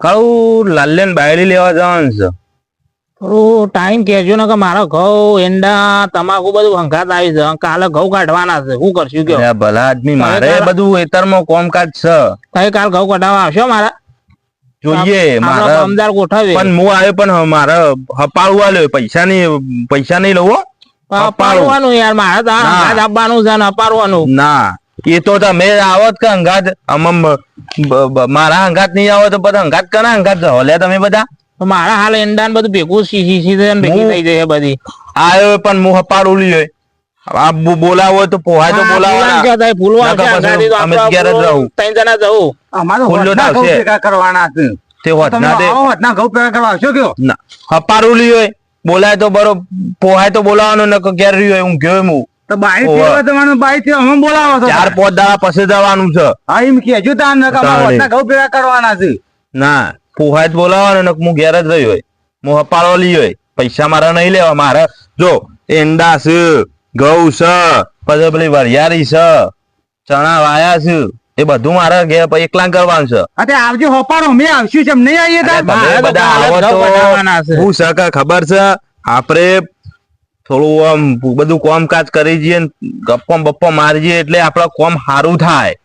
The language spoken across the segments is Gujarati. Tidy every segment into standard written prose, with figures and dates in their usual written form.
કહું લાલ્યન બાયડી લેવા જવાનું છે. થોડું ટાઈમ કેજો ને કે મારા ઘઉં એંડા તમાકુ બધું હંગાત આવી છે. કાલે ઘઉં કાઢવાના છે. શું કરશું કયો? ભલા આદમી મારે બધું ખેતરમાં કોમકાજ છે. તમે કાલ ઘઉં કઢાવવા આવશો મારા? જોઈએ મારે કામદાર ગોઠવે. પણ હું આવ્યો પણ મારે હપાળું આલ્યો પૈસા નહીં લઉં. હપાડવાનું યાર મારે તો હંગાત આપવાનું છે ને હપાડવાનું. ના એ તો તમે આવત કે હંગાત મારા હંગાત નહીં આવો તો બધા હંગાત કના હંગાત હલ્યા તમે બધા? મારા હાલ એંડા બધું ભેગું સીસી ભેગી થઈ જાય બધી. આવ્યો પણ હું હપાડું લ્યો. આ બોલાવો તો પોહાય તો બોલાવો. અમે ઘેર જ રહું. 3 જણા જવું. અમારો હોટના ઘઉં ભેગા કરવાના છે. તે હોટના ઘઉં ભેગા કરવા આવશો કયો? ના હપાડું લ્યો. બોલાય તો બરો પોહાય તો બોલાવાનો ને ઘેર રહ્યો હું ગયો હું. તો બાઈ થી તમારું બાઈ થી અમે બોલાવો છો. 4-5 દાડા પછી જવાનું છે. હા એમ કેજો તાન ને અમારા હોટના ઘઉં ભેગા કરવાના છે. ના પોહાય તો બોલાવાનો ને હું ઘેર જ રહ્યો. હું હપાડો લ્યો. પૈસા મારા નહીં લેવા. મારે જો એંડા છે, ઘઉં છે, પછી પેલી વરિયાળી છે, ચણા વાયા છે, એ બધું મારે ઘેર એકલા કરવાનું છે. અરે આવજો હોપાડો અમે આવશું છે નહીં આવીએ બધા આવો તો હું સકા ખબર છે. આપડે થોડું આમ બધું કોમકાજ કરી જઈએ ગપ્પો મારી જઈએ એટલે આપડે કોમ સારું થાય.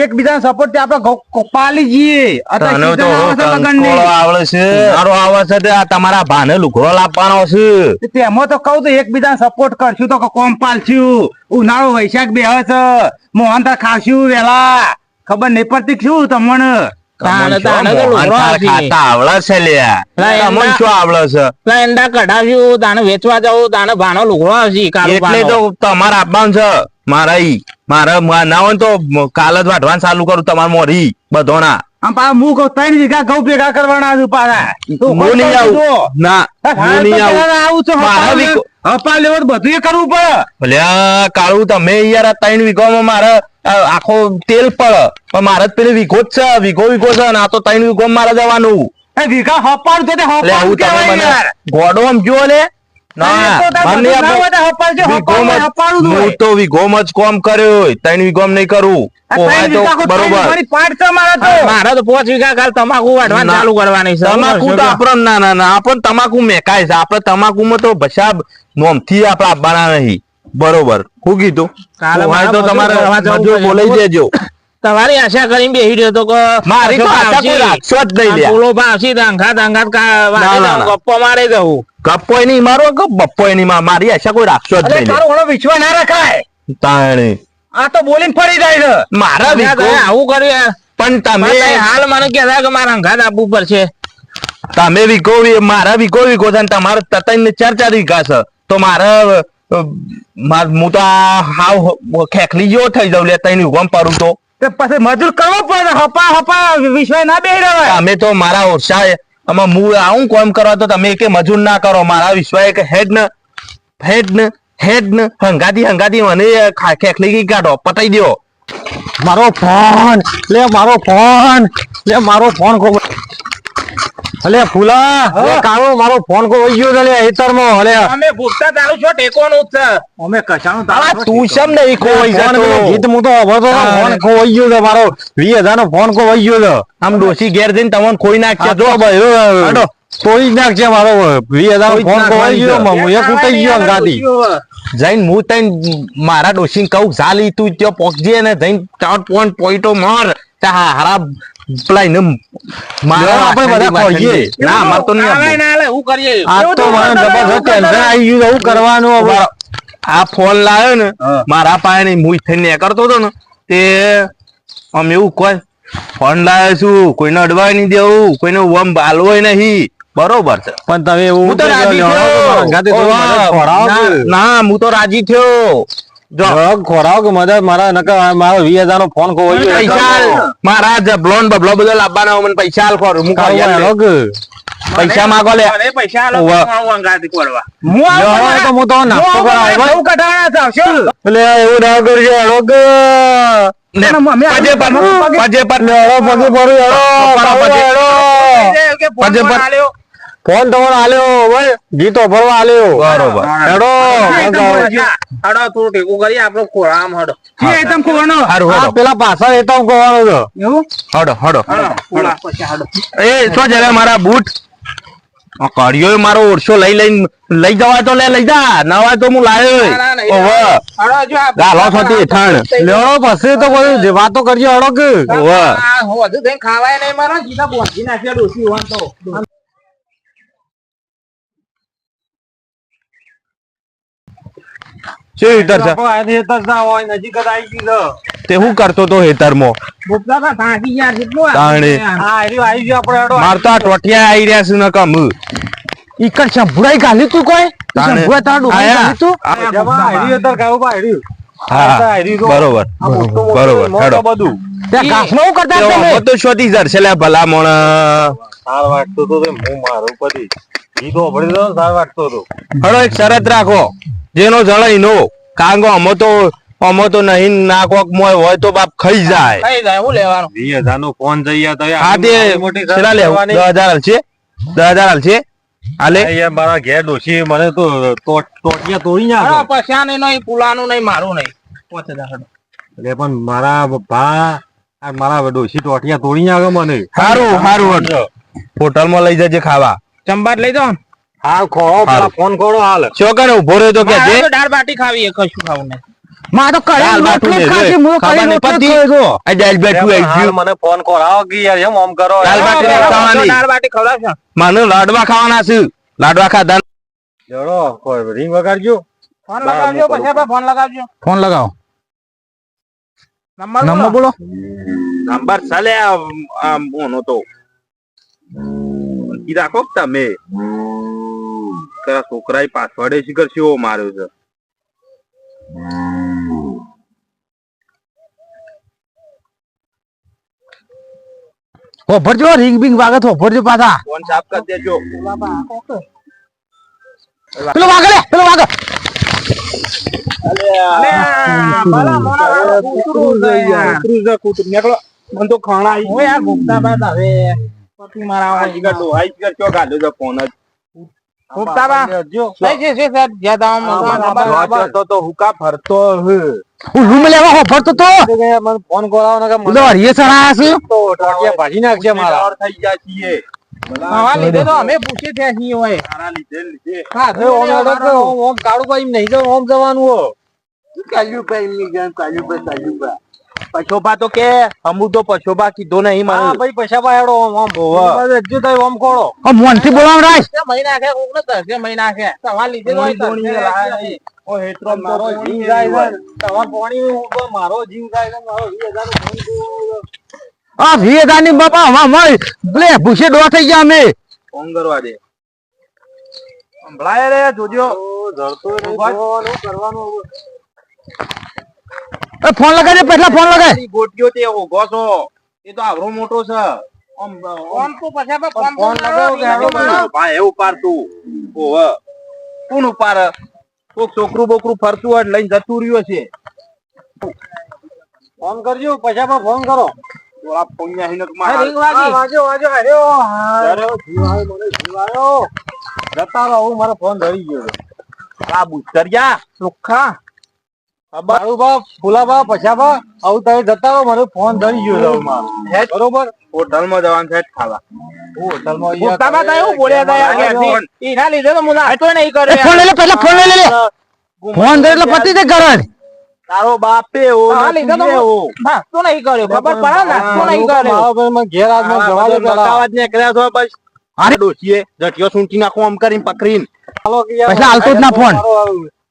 એકબીજા સપોર્ટ થી આપડે પાલી જઈએ. આવડે છે સારો આવે છે. આ તમારા ભાને લુગડો લાવવાનો છે. તેમાં તો કઉ તો એકબીજા સપોર્ટ કરશું તો કોમ પાલશું. ઉનાળો વૈશાખ બે છે મોહન તાર ખાવશું વેલા ખબર નહીં પડતી શું તમને આવડે છે લ્યા શું આવડે છે? એંડા કઢાવ્યું તાને વેચવા જવું તાને ભાનો લુગડો આવશે. એટલે તો તમારે આપવાનું છે. મારા ના હોય તો કાલ જ વાઢવાનું ચાલુ કરું તમારે મોરી બધોના. હું કઉ 3 વીઘા ઘઉં ભેગા કરવાના છું પાછા. હું નહીં આવું. ના હું નહીં આવું છું. હપા લેવો બધું એ કરવું પડે. ભલે કાળું તમે યાર 3 વીઘામાં મારે આખો તેલ પડે પણ મારે પેલી વીઘો જ છે. વીઘો છે ને આ તો 3 વીઘો મારે જવાનું. વીઘા હપાડું તો ગોડો આમ જો લે. વીઘોમાં જ કોમ કર્યો 3 વીઘોમાં નહીં કરું. મારે તો 5 વીઘા કાલ તમાકુ વાઢવાનું ચાલુ કરવાની છે. તમાકુ તો આપડે ના આપણ તમાકુ મેકાય છે. આપડે તમાકુ માં તો ભસા નોમથી આપડે આપવાના નહીં. બરોબર શું કીધું? તો તમારે બોલાઈ દેજો. તમારી આશા કરીને બેસી રહ્યો તો મારી તો આશા કોઈ રાખશો જ નહીં લ્યા. બોલો ભાવસી ગપ્પો મારે જવું. ગપ્પો નહીં મારો બપ્પો નહીં મારી આશા કોઈ રાખશો જ નહીં. તારો વિશ્વાસ ના રખાય. તાણે આ તો બોલીને ફરી જાય છે. મારા આવું કર્યું પણ તમે હાલ મને કહેતા કે મારા અંગાત આપવું પડશે. તમે વીઘો મારા વીઘો છે તમારે 3-4 વીઘા છે તો મારે હું તો હાવ ખેખલી જેવો થઈ જાઉં લે 3 વીઘો પાડું તો પછી મજૂર કરવો પડે. હપા વિશ્વાસ ના બેહી રહ્યો. અમે તો મારા ઓરસા આમાં હું આવું કોમ કરવા તો તમે કે મજૂર ના કરો. મારા વિશ્વાસ કે હેડ ને હંગાતી મને ખેખલી ગઈ કાઢો પતાઈ દો. મારો ફોન અલે ફૂલા કાળો મારો ફોન કો વઈ ગયો લે હેતરમાં. અલે અમે ભૂખતા ચાલુ છો ટેકોનું છે. અમે કશાનું તાળું તું શમ નહીં કોઈ જતો ગીત હું તો અબતો ફોન કો વઈ ગયો છે. મારો 20,000 નો ફોન કો વઈ ગયો છે. આમ ડોસી ઘેર જઈને તમને કોઈ નાખશે જો ભાઈ કોઈ જ નાખશે. મારો 20,000 ફોન કો વઈ ગયો. હું એ ફૂટાઈ ગયો અંગાતી જઈને હું તઈને મારા ડોસી કહું ઝાલી તું ત્યાં પહોંચજે ને જઈને 4 પોઈન્ટો માર હારા પેલા એને આપણે બધા ખોઈએ. ના અમાર તો નહીં આ તો મને જબરજસ્ત ટેન્શન આવી ગયું. શું કરવાનું? આ ફોન લાવ્યો ને મારા પાસે નહીં હું થઈને કરતો હતો ને તે આમ એવું કોઈ ફોન લાવ્યો છું કોઈને અડવાય નહીં દેવું કોઈને આમ બાલવો નહીં. બરોબર છે પણ તમે એવું હું તો રાજી થયો. ના હું તો રાજી થયો. ખોરાવ કે મદદ મારા નકર મારો 20,000 નો ફોન પૈસા મારા જબલોન બબલો બધો લાવવાના મને પૈસા આલ ખોર હું પૈસા માંગો લે. પૈસા હું તો નાસ્તો કરાવ્યો કઢાણા છે. એટલે એવું ના કરજો હેડો ફોન તમારો આલ્યો ભાઈ, ગીતો ભરવા આલ્યો. બરોબર. હેડો હડો થોડું ટેકું કરી આપણો ખોરામ હડો એકદમ ખોવાનો હારું આ હડો પેલા પાછળ એ તો કહેવાનું છે. એવું હડો હડો ખોરા પછી હડો એ શું જરા મારા બૂટ કડિયો મારો ઓરસો લઈ જવા તો લઈ જા ના હોય તો હું લાયો ઓવે હડો જો આ ગાલો છોતી હેઠણ લેવડો પછી તો બધું જે વાતો કરજો હડો કે. ઓવે વધુ કઈ ખાવાય નહીં મારો સીધા બોંધી નાખ્યા ડોસી હોન તો શું હેતર છે બાપા, આ હેતર ના હોય, નજીક જ આવી ગઈ છે. તે શું કરતો તો હેતરમાં ભૂપતા તા થાકી ગયા કેટલું તાણે. હા, એ રહ્યું, આવી ગયો આપણે હેડો. માર તો આ ટોટિયા આવી રહ્યા છે ને કમ ઈકણ શંભુરાઈ ગાલી તું કોઈ તાણે. શંભુરાઈ તારા ડોહા આયા. ગાલી તું આ- જમા, આ રહ્યું હેતર કાઢું બા, આ રહ્યું. હા બરોબર આ મોટું મોટું બરોબર મોટું હેડો બધું. ત્યાં ઘાસમાં હું કરતા હતા તમે? તો શોધી જશે લે ભલા મોણ સાર વાટતો તો તે હું મારું પતિ. ગીતો ભરી દો, સાર વાટતો તો. હડો એક શરત રાખો જેનો જળાઈ નો કાંગો અમો તો નહીં ના કોક મોય હોય તો બાપ ખાઈ જાય કઈ જાય હું લેવાનું 20,000 નો ફોન થઈ ગયા તો યાર, હા તે મોટી મોટી કેટલા લેવું કરવાની. 10,000 હાલશે 10,000 હાલશે હાલે આ યાર મારા ઘેર ડોશી મને તો ટોટિયા તોડી હડો નાખે. પછાને નહીં પુલાનું નહીં મારું નહીં 5000 હડો એટલે પણ મારા ભા આ મારા ડોશી ટોટિયા તોડી નાખે મને. સારું હોટલ માં લઈ જજે ખાવા ચંબાટ લઈ જાઓ ને. હાલ ખોળો, પેલા ફોન ખોળો હાલ. ચોકન ઉભો રહ્યો તો કે મારે તો દાળ બાટી ખાવી છે, કશું ખાવું નહીં માં તો દાળ બાટું ને જોઈ. ખબર નહીં પડતી. આ દાળ બાટું આવી હાલ ગયું. મને ફોન ખોળાવો કે યાર એમ આમ કરો. દાળ બાટી નહીં ખાવાની. દાળ બાટી ખવડાવશો મને લાડવા ખાવાના છે લાડવા ખાધા જડો, કોઈ ring વગાડજો. ફોન લગાવજો પછી આપણે ફોન લગાવજો ફોન લગાવો નંબર બોલો નંબર ચાલે આ મોનો તો ઈ રાખો કે તમે તારા છોકરાએ પાછવાડે શીખર શેવો માર્યો છે ભરજો રિંગ બિંગ વાગે તો ભરજો પાછા ફોન સાફ કરી દેજો પેલો વાગે લે પેલો વાગે મને તો ખાણા આવી યાર ગુપ્તા બાદ હવે પછી મારા ફોન જ ગુપ્તા બા લઈ જશે સર જ્યાં તો હુકા ફરતો હું રૂમ લેવા હો ભરતો તો મને ફોન ખોળાવો ને કે મને પેલો હરિયે સણાયા છે તો ટોટિયા ભાજી નાખશે મારા. થઈ ગયા છીએ હવા લીધે તો અમે પૂછી થયા છીએ હોય સારા લીધે હા એ ઓમ હેડો કે ઓમ કાળું ભાઈ નહીં તો ઓમ જવાનું હો. પછોબા તો કે અમુ તો પછોબા કીધો નહીં હા મને ભાઈ પૈસા ભાઈ હેડો ઓમ ઓમ હજુ તો ઓમ ખોળો. મોનથી બોલાવ રાજ મહિના છે કોક ને તરસે મહિના છે હવા લીધે તો હોય તરસે. ઓ હેતરો મારો જીવ જાય છે. તમાર પાણી ઉપર મારો જીવ જાય છે. મારો 20,000 નો ફોન તો આ 20,000 ની બાપા હવા મય લે ભૂસે ડોવા થઈ ગયા અમે ફોન કરવા દે સંભળાય રે જોજો ધરતો નહીં ફોન કરવાનું. એ ફોન લગાડે પહેલા ફોન લગાડ ગોટિયો તે ઓગો છો એ તો આવરો મોટો છે ફોન તો પછી આપણે ફોન ફોન લગાવો કે હેડો ભાઈ. ભાઈ એવું પાર તું ઓવે કોણ ઉપાર કોક છોકરું બોકરું ફરતું હોય લઈને જતું રહ્યો છે ફોન કરજો પૈસા પર ફોન કરો. આ પોણ્યા હિનક આ માં ring વાગી. વાજો વાજો અરે અરે જીવ આવ્યો મને જીવ આવ્યો. જતા રહો હું મારો ફોન ધરી ગયો. આ બુસ્તરિયા લુખ્ખા બાળુ બા ફૂલા બા પછા બા આવું તમે જતા રહો મને ફોન ધરી ગયો છે મારો. બરોબર હોટલ માં જવાનું છે ખાવા હોટલમાં ગુપ્તા બા તો એવું બોલ્યા હતા યાર ઘેરથી. એના લીધે તો હું નાખતો નહીં કર્યો ફોન લઈ લે પહેલા ફોન લઈ લે ફોન દે એટલે પતી દે કરણ તારો બાપે એવો એના લીધે તો હું નાખતો નહીં કર્યો ખબર પડે નાખતો નહીં કર્યો મારો ભાઈ મને ઘેર આજ મને જવા દે પેલા. નીકળ્યા છો બસ અરે ડોસીએ જટિયો સૂંટી નાખો આમ કરીને પકડીને ચાલો કે યાર પૈસા હાલતો જ ના ફોન.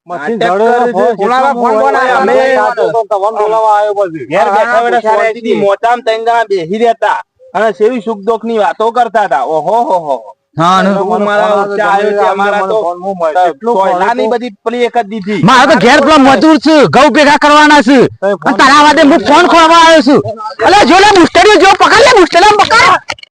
મશીન નાટક જડે કરે છે. ફોન ફોલાવા ફોન બનાવ્યા. અમે અમે તમને બોલાવા આવ્યો પછી ઘેર બેઠા બેઠા પૂછ્યા શાંતિથી છીએ. મોચામ ત્રણ જણા બેસી રહેતા અને સેવી સુખ દુઃખ ની વાતો કરતા હતા ઓહો હો હો હા ને તું મારા ઊંચા આવ્યો છે, અમારા તો સોયલાની બધી પેલી એક જ દીધી મારે તો ઘેર પેલા મજૂર છે ઘઉં ભેગા કરવાના છે અને તારા વાદે હું ફોન ખોલવા આવ્યો છું અલે જો લે મુસ્ટરી જો પકડ લે મુસ્ટરી પકડ